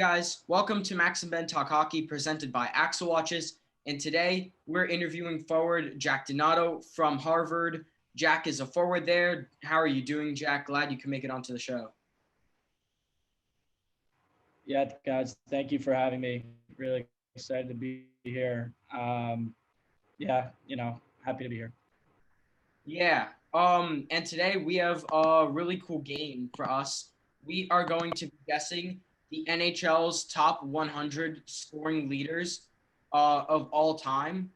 guys, welcome to Max and Ben Talk Hockey presented by Axel Watches. And today we're interviewing forward Jack Donato from Harvard. Jack is a forward there. How are you doing, Jack? Glad you can make it onto the show. Yeah, guys, thank you for having me. Really excited to be here. Happy to be here. Yeah. And today we have a really cool game for us. We are going to be guessing the NHL's top 100 scoring leaders of all time.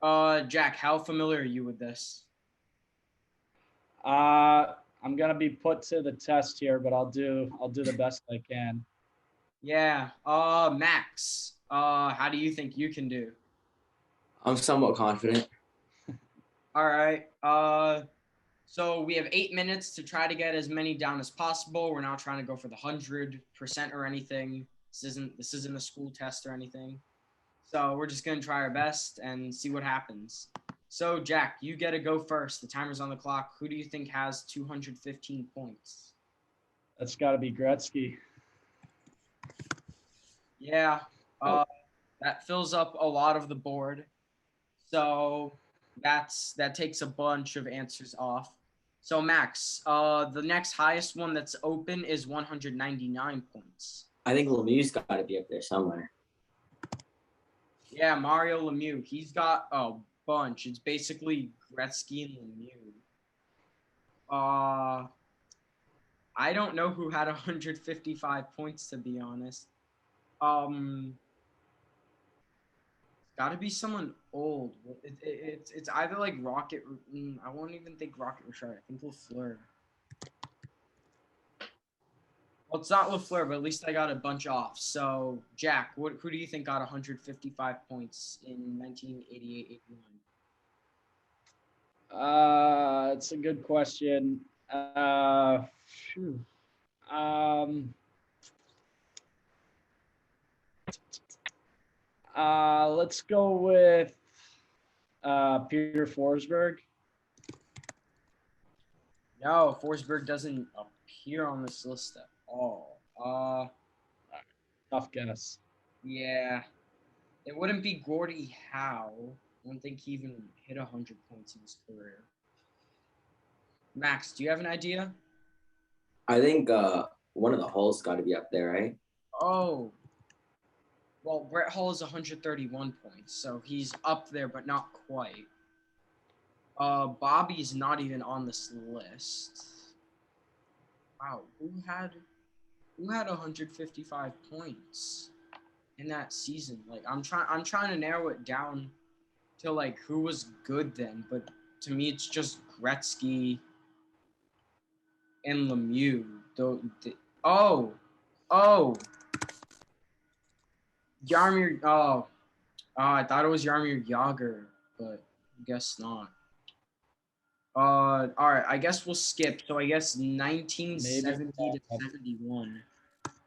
Jack, how familiar are you with this? I'm gonna be put to the test here, but I'll do the best I can. Yeah. Max, how do you think you can do? I'm somewhat confident. All right. So we have 8 minutes to try to get as many down as possible. We're not trying to go for the 100% or anything. This isn't a school test or anything. So we're just gonna try our best and see what happens. So Jack, you get to go first. The timer's on the clock. Who do you think has 215 points? That's got to be Gretzky. Yeah. That fills up a lot of the board. So that takes a bunch of answers off. So Max, the next highest one that's open is 199 points. I think Lemieux's got to be up there somewhere. Yeah, Mario Lemieux. He's got a bunch. It's basically Gretzky and Lemieux. I don't know who had 155 points, to be honest. It's got to be someone old. It's either like Rocket. I won't even think Rocket Richard. I think Lafleur. Well, it's not Lafleur, but at least I got a bunch off. So, Jack, who do you think got 155 points in 1988-89? It's a good question. Let's go with Peter Forsberg. No, Forsberg doesn't appear on this list at all. Tough guess. Yeah, it wouldn't be Gordie Howe. I don't think he even hit 100 points in his career. Max, do you have an idea? I think one of the Hulls got to be up there, right? Oh, well, Brett Hull is 131 points, so he's up there, but not quite. Bobby's not even on this list. Wow, who had 155 points in that season? Like, I'm trying to narrow it down to like who was good then, but to me it's just Gretzky and Lemieux. Yarmir. I thought it was Yarmir Yager, but I guess not. All right. I guess we'll skip. So I guess 1970 to 71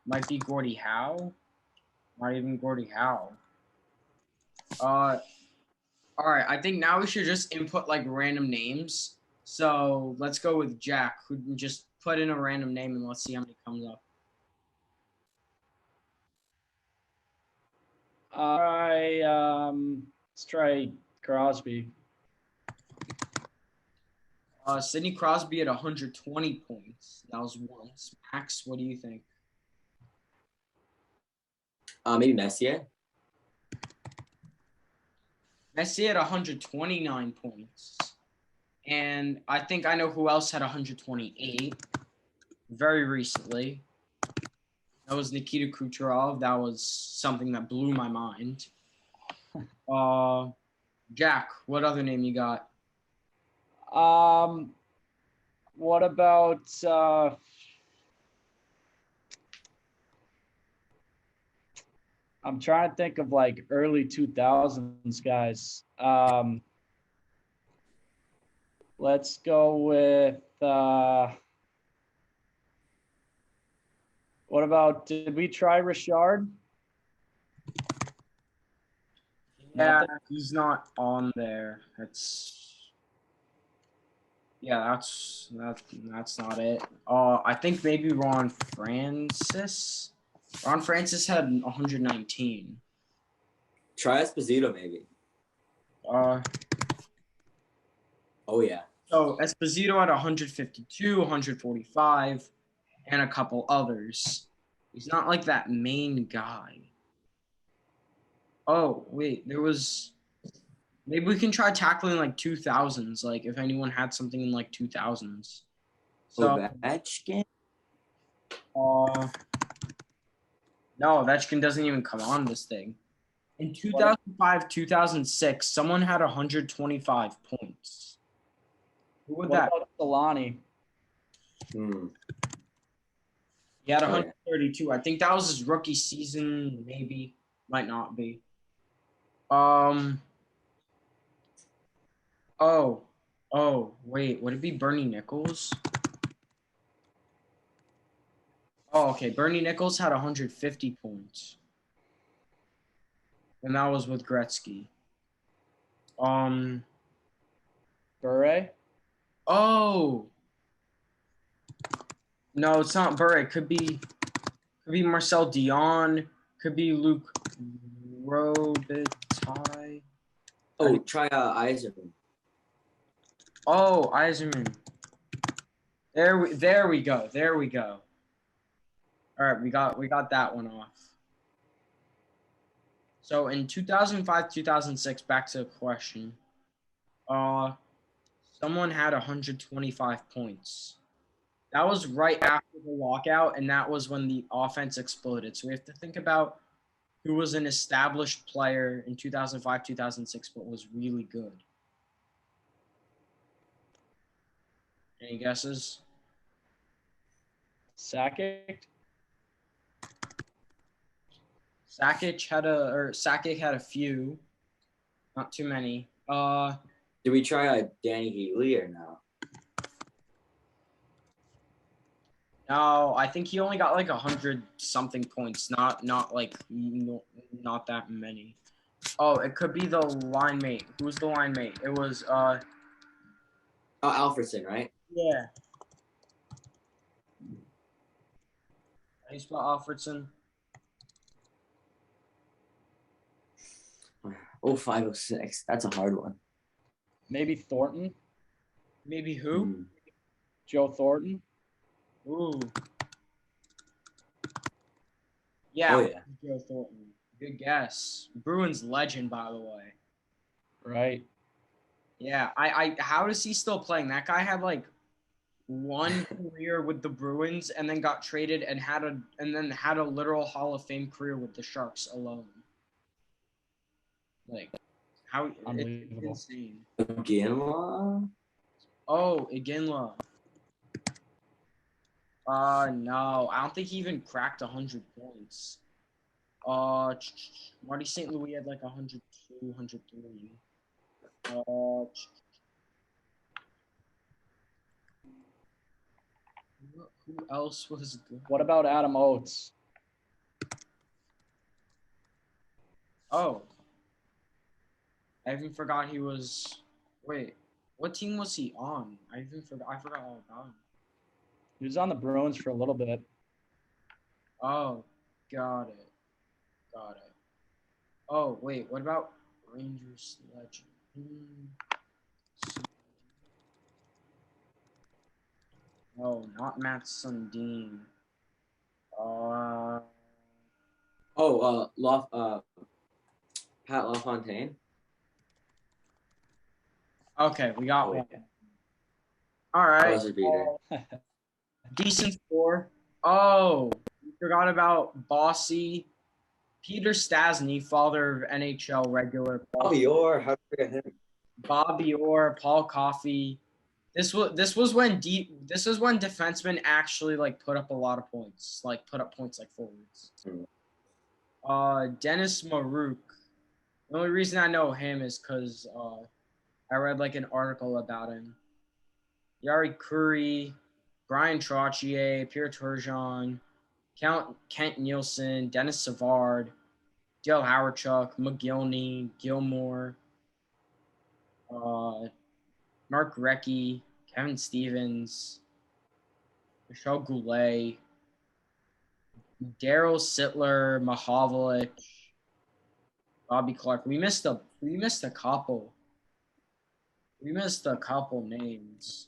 might be Gordie Howe. Not even Gordie Howe. All right. I think now we should just input like random names. So let's go with Jack, who just put in a random name and let's see how many comes up. Let's try Crosby. Sidney Crosby at 120 points. That was once. Max, what do you think? Maybe Messier. Messier at 129 points. And I think I know who else had 128 very recently. That was Nikita Kucherov. That was something that blew my mind. Jack, what other name you got? What about I'm trying to think of like early 2000s guys. Let's go with what about, did we try Richard? Yeah, he's not on there. That's not it. I think maybe Ron Francis. Ron Francis had 119. Try Esposito, maybe. Uh, Oh, yeah. so Esposito had 152, 145, and a couple others. He's not like that main guy. Oh, wait, there was. Maybe we can try tackling like 2000s, like if anyone had something in like 2000s. So, Ovechkin? no, Ovechkin doesn't even come on this thing. In 2005, 2006, someone had 125 points. Who would What that? about Solani? He had 132. I think that was his rookie season. Maybe, might not be. Oh, wait. Would it be Bernie Nichols? Oh, okay. Bernie Nichols had 150 points. And that was with Gretzky. Bure? Oh. No, it's not Bure. Could be Marcel Dion. Could be Luke Robitaille. Oh, try Eiserman. Oh, Eiserman. There we go. There we go. All right, we got that one off. So in 2005, 2006, back to the question. Someone had 125 points. That was right after the lockout, and that was when the offense exploded. So we have to think about who was an established player in 2005, 2006, but was really good. Any guesses? Sakic? Sakic had a few, not too many. Did we try Danny Heatley or no? No, I think he only got like 100 something points, not that many. Oh, it could be the line mate. Who's the line mate? It was Oh, Alfredson, right? yeah. How do you spell Alfredson? Oh, 506. That's a hard one. Maybe Thornton? Maybe who? Joe Thornton? Ooh. Yeah. Oh, yeah. Joe Thornton. Good guess. Bruins legend, by the way. Right. Yeah. How is he still playing? That guy had like one career with the Bruins and then got traded and had a literal Hall of Fame career with the Sharks alone. Like how it's insane. Iginla? Oh, Iginla. No, I don't think he even cracked 100 points. Marty St. Louis had like 102, 103. Who else was good? What about Adam Oates? Oh, I even forgot he was. Wait, what team was he on? I forgot all about him. He was on the Bruins for a little bit. Oh, got it. Oh, wait, what about Rangers legend? No, not Matt Sundin. Pat LaFontaine. Okay, we got one. Yeah. All right. Buzzer beater. Decent score. Oh, we forgot about Bossy. Peter Stastny, father of NHL regular. Bobby Orr, how to forget him? Bobby Orr, Paul Coffey. This was when defensemen actually like put up a lot of points, like put up points like forwards. Dennis Maruk. The only reason I know him is because I read like an article about him. Yari Curry, Brian Trottier, Pierre Turgeon, Kent Nielsen, Dennis Savard, Dale Howardchuk, McGillney, Gilmore, Mark Recchi, Kevin Stevens, Michel Goulet, Daryl Sittler, Mahovlich, Bobby Clark. We missed a couple. We missed a couple names.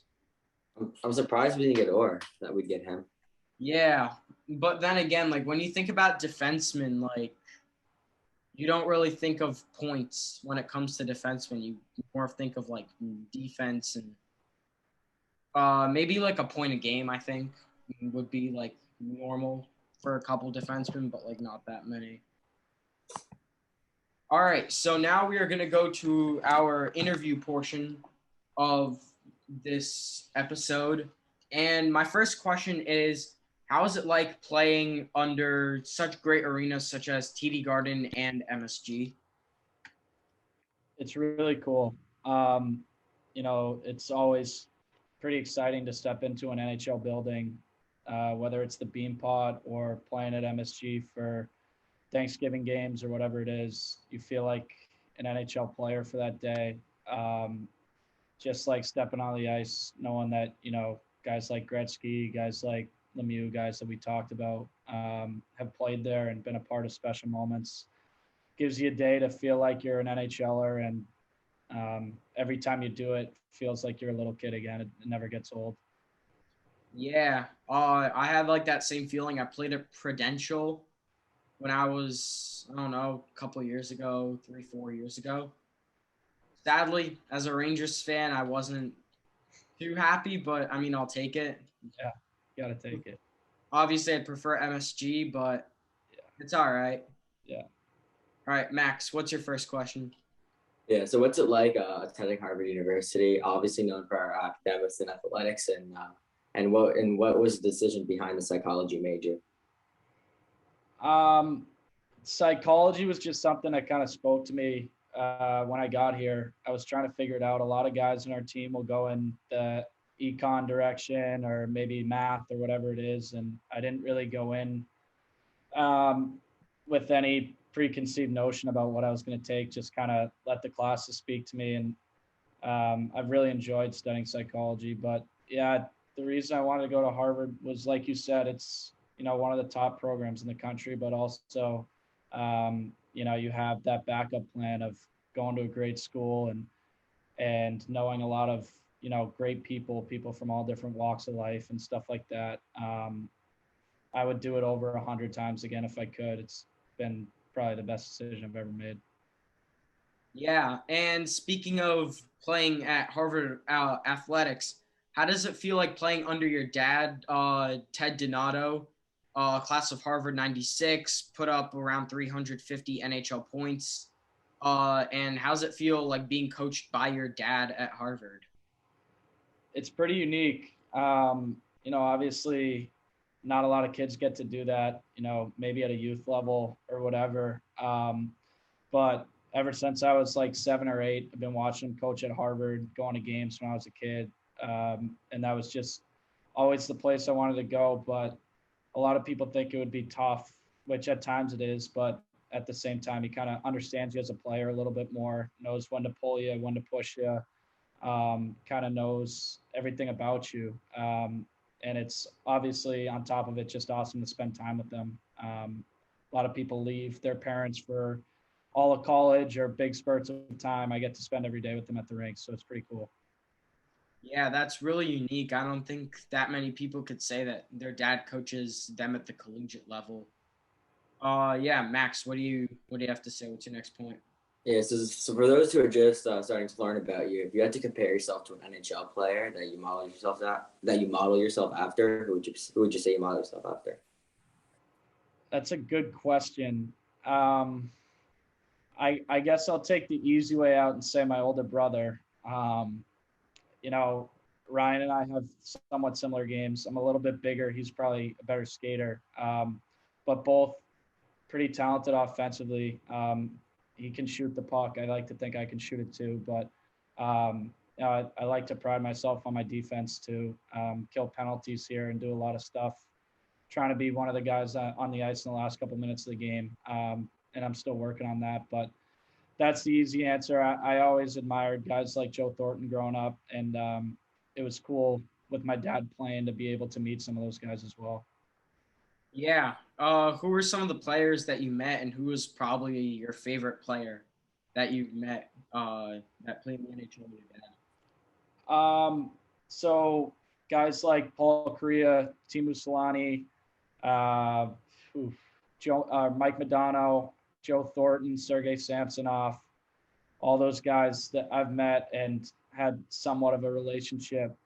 I'm surprised we didn't get Orr. That we'd get him. Yeah, but then again, like when you think about defensemen, like you don't really think of points when it comes to defensemen. You more think of like defense and maybe like a point a game. I think would be like normal for a couple defensemen, but like not that many. All right, so now we are going to go to our interview portion of this episode. And my first question is, how is it like playing under such great arenas such as TD Garden and MSG? It's really cool. It's always pretty exciting to step into an NHL building, whether it's the Bean Pod or playing at MSG for Thanksgiving games or whatever it is. You feel like an NHL player for that day. Just like stepping on the ice, knowing that, guys like Gretzky, guys like Lemieux, guys that we talked about, have played there and been a part of special moments. Gives you a day to feel like you're an NHLer, and every time you do it, feels like you're a little kid again. It never gets old. Yeah, I had like that same feeling. I played at Prudential when I was, I don't know, a couple of years ago, 3-4 years ago. Sadly, as a Rangers fan, I wasn't too happy, but I mean, I'll take it. Yeah, you got to take it. Obviously, I'd prefer MSG, but it's all right. Yeah. All right, Max, what's your first question? Yeah. So what's it like attending Harvard University? Obviously known for our academics and athletics, and what was the decision behind the psychology major? Psychology was just something that kind of spoke to me when I got here. I was trying to figure it out. A lot of guys in our team will go in the econ direction or maybe math or whatever it is, and I didn't really go in with any preconceived notion about what I was going to take. Just kind of let the classes speak to me, and I've really enjoyed studying psychology. But yeah, the reason I wanted to go to Harvard was, like you said, it's one of the top programs in the country, but also you have that backup plan of going to a great school and knowing a lot of great people from all different walks of life and stuff like that. I would do it over 100 times again if I could. It's been probably the best decision I've ever made. Yeah, and speaking of playing at Harvard Athletics, how does it feel like playing under your dad, Ted Donato, class of Harvard '96, put up around 350 NHL points? And how's it feel like being coached by your dad at Harvard? It's pretty unique. Obviously, not a lot of kids get to do that, maybe at a youth level or whatever. But ever since I was like 7 or 8, I've been watching him coach at Harvard, going to games when I was a kid. And that was just always the place I wanted to go. But a lot of people think it would be tough, which at times it is. But at the same time, he kind of understands you as a player a little bit more, knows when to pull you, when to push you, kind of knows everything about you. And it's obviously on top of it, just awesome to spend time with them. A lot of people leave their parents for all of college or big spurts of time. I get to spend every day with them at the rink, so it's pretty cool. Yeah, that's really unique. I don't think that many people could say that their dad coaches them at the collegiate level. Yeah, Max, what do you have to say? What's your next point? Yeah. So for those who are just starting to learn about you, if you had to compare yourself to an NHL player that you model yourself after, who would you say you model yourself after? That's a good question. I guess I'll take the easy way out and say my older brother. You know, Ryan and I have somewhat similar games. I'm a little bit bigger. He's probably a better skater, but both pretty talented offensively. He can shoot the puck. I like to think I can shoot it too, but I like to pride myself on my defense to kill penalties here and do a lot of stuff. Trying to be one of the guys on the ice in the last couple minutes of the game, and I'm still working on that. But that's the easy answer. I always admired guys like Joe Thornton growing up, and it was cool with my dad playing to be able to meet some of those guys as well. Yeah. Who were some of the players that you met, and who was probably your favorite player that you met that played in the NHL with your dad? So guys like Paul Kariya, Timu Solani, uh, oof, Mike Madonna, Joe Thornton, Sergei Samsonov, all those guys that I've met and had somewhat of a relationship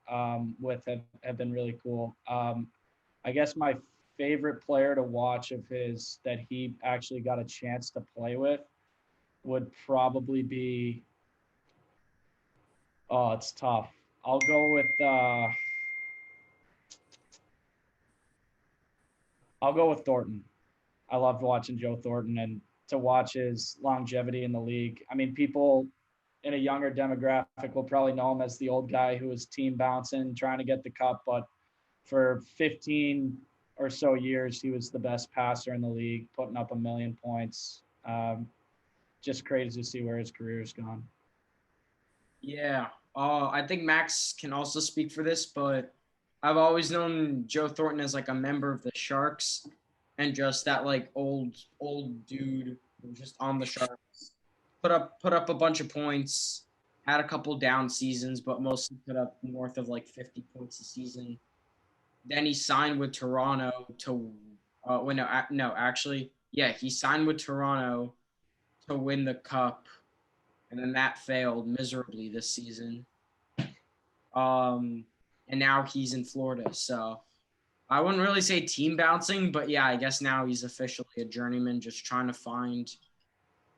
with have been really cool. I guess my favorite player to watch of his that he actually got a chance to play with would probably be. Oh, it's tough. I'll go with I'll go with Thornton. I loved watching Joe Thornton and to watch his longevity in the league. I mean, people in a younger demographic will probably know him as the old guy who was team bouncing, trying to get the cup. But for 15 or so years, he was the best passer in the league, putting up 1,000,000 points. Just crazy to see where his career's gone. Yeah. I think Max can also speak for this, but I've always known Joe Thornton as like a member of the Sharks and just that like old dude who was just on the Sharks. Put up a bunch of points, had a couple down seasons, but mostly put up north of like 50 points a season. Then he signed with Toronto to well, no, no, actually, yeah, he signed with Toronto to win the cup, and then that failed miserably this season. Um, and now he's in Florida. So I wouldn't really say team bouncing, but yeah, I guess now he's officially a journeyman, just trying to find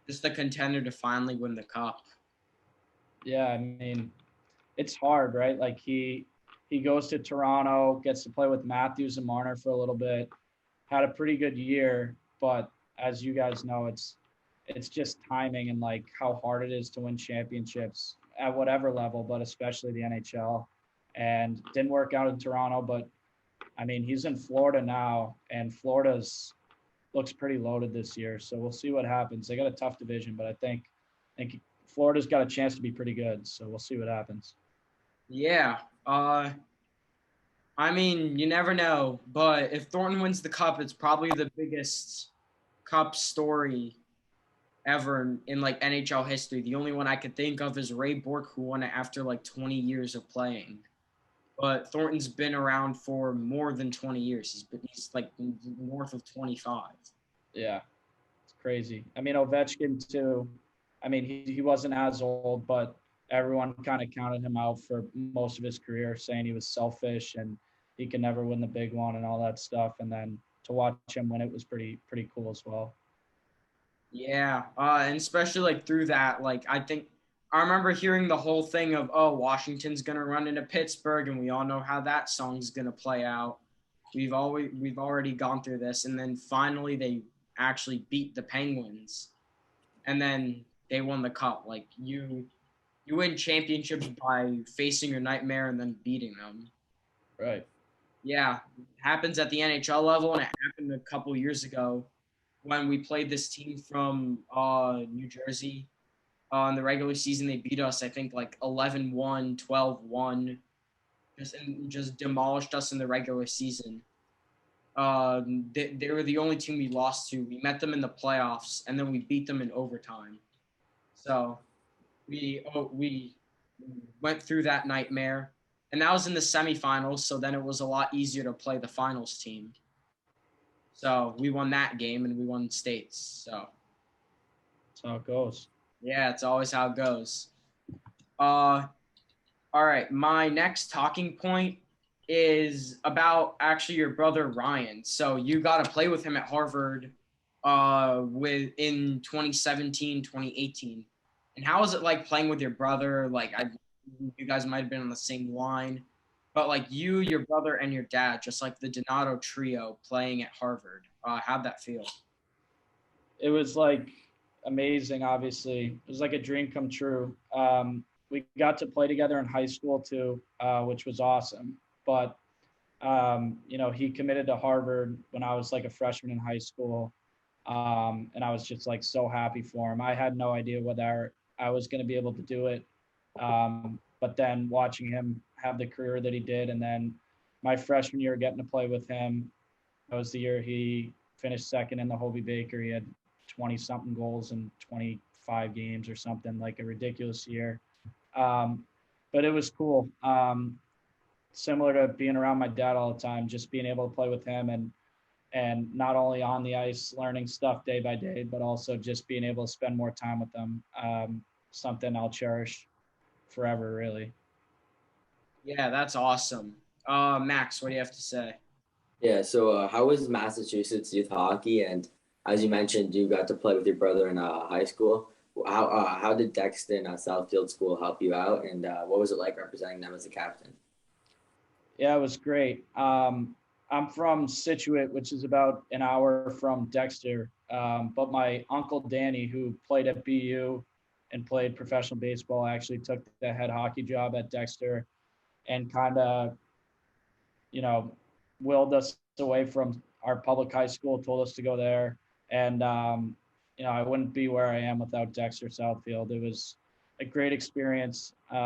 just the contender to finally win the cup. Yeah, I mean, it's hard, right? Like he goes to Toronto, gets to play with Matthews and Marner for a little bit, had a pretty good year, but as you guys know, it's just timing and like how hard it is to win championships at whatever level, but especially the NHL. And didn't work out in Toronto, but I mean he's in Florida now, and Florida's looks pretty loaded this year. So we'll see what happens. They got a tough division, but I think Florida's got a chance to be pretty good. So we'll see what happens. Yeah. I mean, you never know, but if Thornton wins the cup, it's probably the biggest cup story ever in like NHL history. The only one I could think of is Ray Bork, who won it after like 20 years of playing. But Thornton's been around for more than 20 years. He's like north of 25. Yeah, it's crazy. I mean, Ovechkin too. I mean, he wasn't as old, but everyone kind of counted him out for most of his career, saying he was selfish and he could never win the big one and all that stuff. And then to watch him win it was pretty cool as well. Yeah, and especially like through that, like I think I remember hearing the whole thing of Washington's gonna run into Pittsburgh, and we all know how that song's gonna play out. We've already gone through this, and then finally they actually beat the Penguins, and then they won the cup. Like you win championships by facing your nightmare and then beating them. Right. Yeah, it happens at the NHL level, and it happened a couple years ago when we played this team from New Jersey. In the regular season, they beat us, I think, like 11-1, 12-1, just demolished us in the regular season. They were the only team we lost to. We met them in the playoffs, and then we beat them in overtime. So we went through that nightmare, and that was in the semifinals. So then it was a lot easier to play the finals team. So we won that game, and we won states. So That's how it goes. yeah, it's always how it goes. Uh, all right, my next talking point is about actually your brother Ryan. So you got to play with him at Harvard with in 2017, 2018. And how is it like playing with your brother? Like you guys might have been on the same line, but like you, your brother, and your dad, just like the Donato trio playing at Harvard. How'd that feel? It was like amazing. Obviously, it was like a dream come true. We got to play together in high school too, which was awesome. But he committed to Harvard when I was like a freshman in high school, and I was just like so happy for him. I had no idea whether I was going to be able to do it, but then watching him have the career that he did, and then my freshman year getting to play with him, That was the year he finished second in the Hobie Baker. He had 20-something goals in 25 games or something, like a ridiculous year. But it was cool. Similar to being around my dad all the time, just being able to play with him and not only on the ice learning stuff day by day, but also just being able to spend more time with them. Something I'll cherish forever, really. Yeah, that's awesome. Max, what do you have to say? Yeah. So, how was Massachusetts youth hockey? And as you mentioned, you got to play with your brother in high school. How did Dexter Southfield School help you out? And what was it like representing them as a captain? Yeah, it was great. I'm from Situate, which is about an hour from Dexter. But my uncle Danny, who played at BU and played professional baseball, actually took the head hockey job at Dexter and kind of, you know, willed us away from our public high school, told us to go there. And, I wouldn't be where I am without Dexter Southfield. It was a great experience. We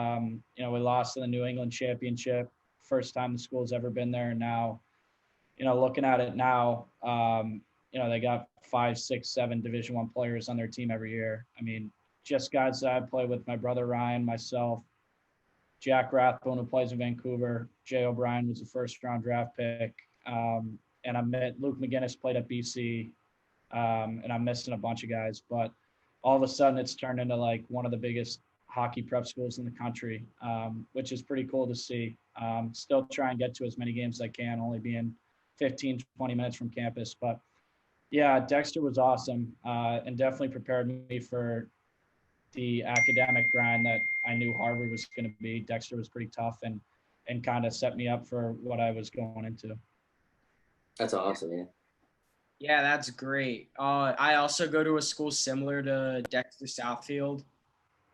lost in the New England Championship, first time the school's ever been there. And now, looking at it now, they got 5, 6, 7 Division I players on their team every year. I mean, just guys that I play with, my brother Ryan, myself, Jack Rathbone, who plays in Vancouver. Jay O'Brien was a first-round draft pick. And I met Luke McGinnis, played at BC. And I'm missing a bunch of guys. But all of a sudden, it's turned into like one of the biggest hockey prep schools in the country, which is pretty cool to see. Still try and get to as many games as I can, only being 15, 20 minutes from campus. But yeah, Dexter was awesome and definitely prepared me for the academic grind that I knew Harvard was going to be. Dexter was pretty tough and kind of set me up for what I was going into. That's awesome, yeah. Yeah, that's great. I also go to a school similar to Dexter Southfield.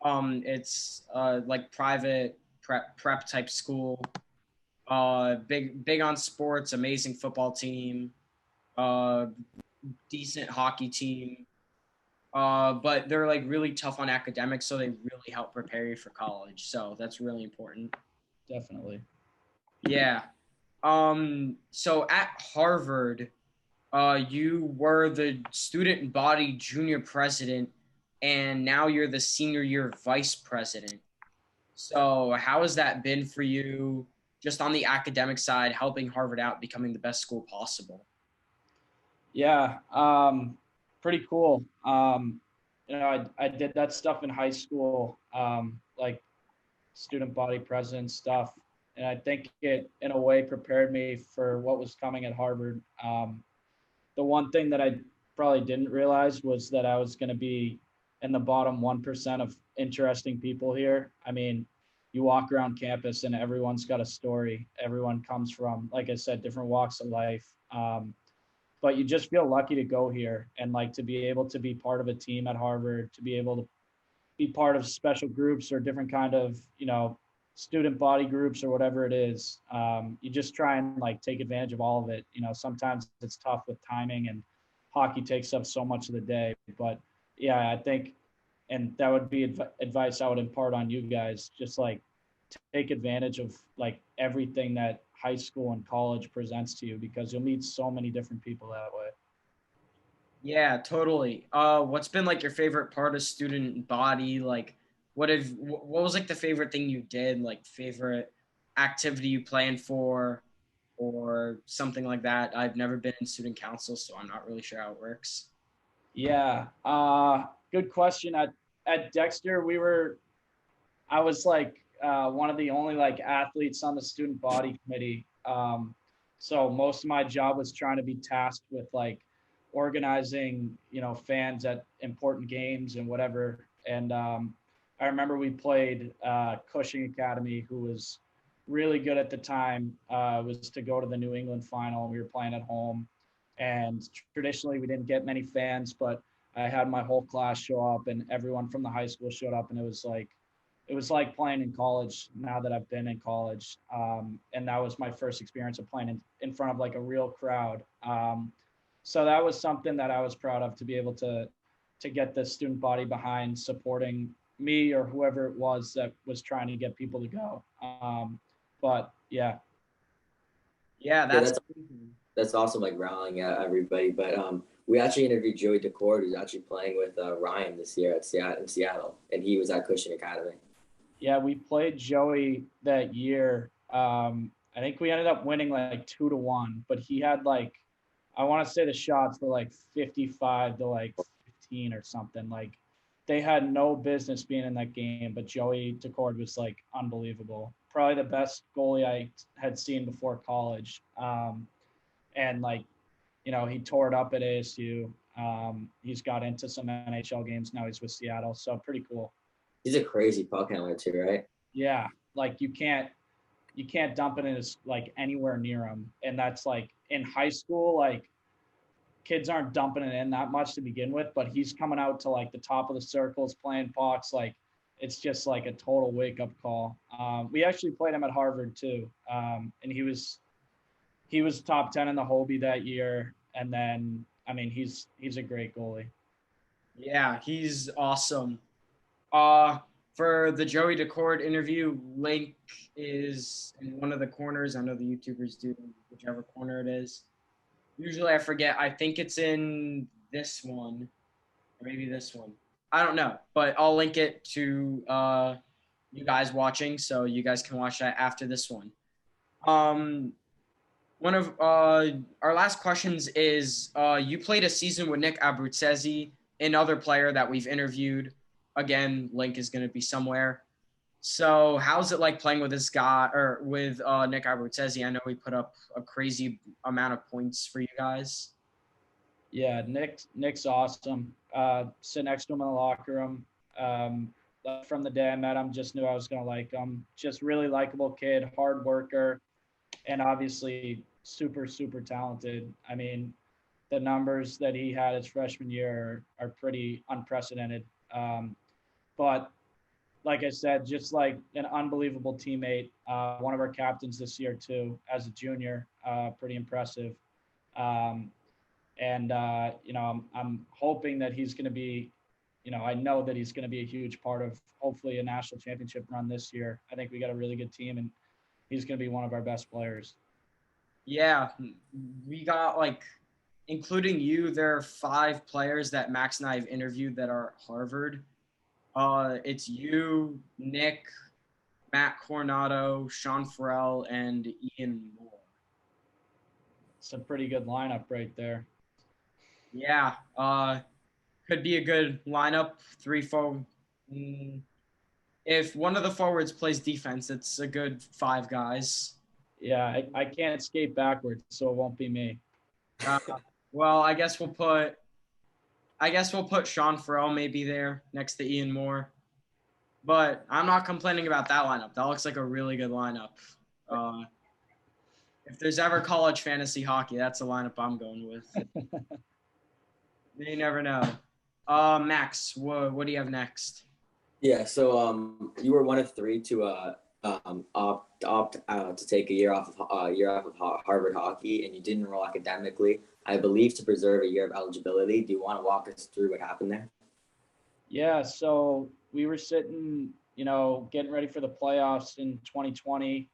It's like private prep type school. Big on sports, amazing football team, decent hockey team. But they're like really tough on academics, so they really help prepare you for college. So that's really important. Definitely. Yeah. So at Harvard, you were the student body junior president, and now you're the senior year vice president. So how has that been for you, just on the academic side, helping Harvard out, becoming the best school possible? Yeah, pretty cool. I did that stuff in high school, like student body president stuff. And I think it, in a way, prepared me for what was coming at Harvard. The one thing that I probably didn't realize was that I was going to be in the bottom 1% of interesting people here. I mean, you walk around campus and everyone's got a story. Everyone comes from, like I said, different walks of life. But you just feel lucky to go here and like to be able to be part of a team at Harvard, to be able to be part of special groups or different kind of, student body groups or whatever it is. You just try and like take advantage of all of it. Sometimes it's tough with timing and hockey takes up so much of the day. But yeah, I think, and that would be advice I would impart on you guys, just like take advantage of like everything that high school and college presents to you because you'll meet so many different people that way. Yeah, totally. What's been like your favorite part of student body? Like, what was like the favorite thing you did? Like favorite activity you planned for, or something like that? I've never been in student council, so I'm not really sure how it works. Yeah, good question. At Dexter, I was like one of the only like athletes on the student body committee. So most of my job was trying to be tasked with like organizing, fans at important games and whatever. And I remember we played Cushing Academy, who was really good at the time, was to go to the New England final. We were playing at home. And traditionally, we didn't get many fans, but I had my whole class show up and everyone from the high school showed up. And it was like playing in college now that I've been in college. And that was my first experience of playing in front of like a real crowd. So that was something that I was proud of, to be able to get the student body behind supporting me or whoever it was that was trying to get people to go. But yeah. Yeah, Yeah, that's that's awesome, like rallying out everybody. But we actually interviewed Joey Decord, who's actually playing with Ryan this year at Seattle, and he was at Cushing Academy. Yeah, we played Joey that year. I think we ended up winning like 2-1, but he had like, I want to say the shots were like 55 to like 15 or something. Like they had no business being in that game, but Joey Decord was like unbelievable. Probably the best goalie I had seen before college. And like, you know, he tore it up at ASU. He's got into some NHL games now. He's with Seattle, so pretty cool. He's a crazy puck handler too, right? Yeah, like you can't dump it in his like anywhere near him, and that's like in high school, like kids aren't dumping it in that much to begin with, but he's coming out to like the top of the circles playing pucks. Like it's just like a total wake up call. We actually played him at Harvard too, and he was top 10 in the Hobie that year. And then, I mean, he's a great goalie. Yeah, he's awesome. For the Joey Decord interview, link is in one of the corners. I know the YouTubers do, whichever corner it is. Usually I forget. I think it's in this one, or maybe this one. I don't know, but I'll link it to you guys watching, so you guys can watch that after this one. One of our last questions is, you played a season with Nick Abruzzese, another player that we've interviewed. Again, link is going to be somewhere. So how's it like playing with this guy, or with Nick Abruzzese? I know he put up a crazy amount of points for you guys. Yeah, Nick's awesome. Sit next to him in the locker room. From the day I met him, just knew I was going to like him. Just really likable kid, hard worker, and obviously super, super talented. I mean, the numbers that he had his freshman year are pretty unprecedented. But like I said, just like an unbelievable teammate. One of our captains this year too, as a junior, pretty impressive. You know, I'm hoping that he's going to be, you know, I know that he's going to be a huge part of hopefully a national championship run this year. I think we got a really good team, and he's going to be one of our best players. Yeah, we got like, including you, there are 5 players that Max and I have interviewed that are at Harvard. It's you, Nick, Matt Coronado, Sean Farrell, and Ian Moore. It's a pretty good lineup right there. Yeah, could be a good lineup. 3-4. If one of the forwards plays defense, it's a good 5 guys. Yeah, I can't skate backwards, so it won't be me. Well, I guess we'll put Sean Farrell maybe there next to Ian Moore. But I'm not complaining about that lineup. That looks like a really good lineup. If there's ever college fantasy hockey, that's the lineup I'm going with. You never know. Max, what do you have next? Yeah, so you were one of 3 to opt out to take a year off of Harvard hockey, and you didn't enroll academically, I believe, to preserve a year of eligibility. Do you want to walk us through what happened there? Yeah, so we were sitting, you know, getting ready for the playoffs in 2020.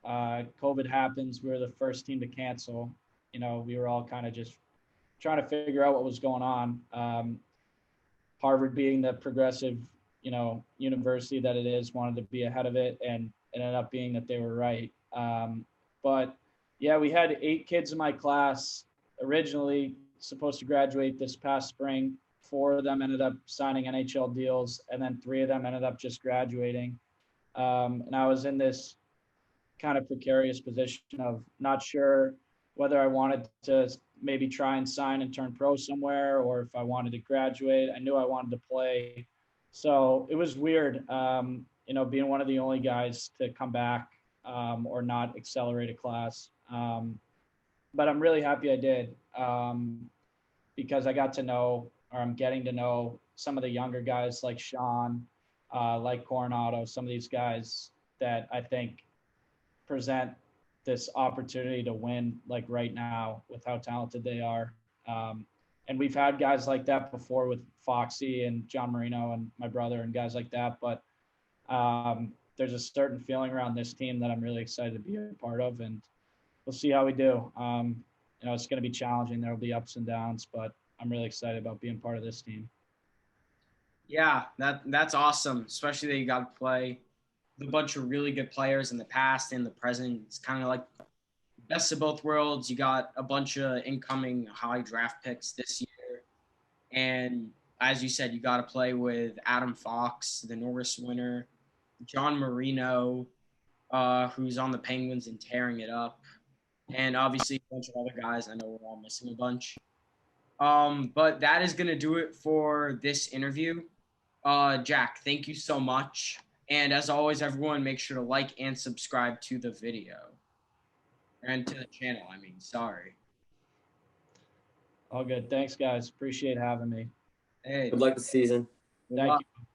COVID happens. We were the first team to cancel. You know, we were all kind of just trying to figure out what was going on. Harvard, being the progressive, you know, university that it is, wanted to be ahead of it, and it ended up being that they were right. But yeah, we had 8 kids in my class originally supposed to graduate this past spring. 4 of them ended up signing NHL deals, and then 3 of them ended up just graduating. And I was in this kind of precarious position of not sure whether I wanted to maybe try and sign and turn pro somewhere, or if I wanted to graduate. I knew I wanted to play. So it was weird, you know, being one of the only guys to come back or not accelerate a class. But I'm really happy I did, because I got to know, or I'm getting to know, some of the younger guys like Sean, like Coronado, some of these guys that I think present this opportunity to win, like right now, with how talented they are. And we've had guys like that before with Foxy and John Marino and my brother and guys like that. But there's a certain feeling around this team that I'm really excited to be a part of, and we'll see how we do. it's going to be challenging. There will be ups and downs, but I'm really excited about being part of this team. Yeah, that's awesome, especially that you got to play with a bunch of really good players in the past and the present. It's kind of like best of both worlds. You got a bunch of incoming high draft picks this year. And as you said, you got to play with Adam Fox, the Norris winner, John Marino, who's on the Penguins and tearing it up, and obviously a bunch of other guys. I know we're all missing a bunch. But that is going to do it for this interview. Jack, thank you so much. And as always, everyone, make sure to like and subscribe to the video. And to the channel, sorry. All good. Thanks, guys. Appreciate having me. Hey, Good luck this season. Thank you.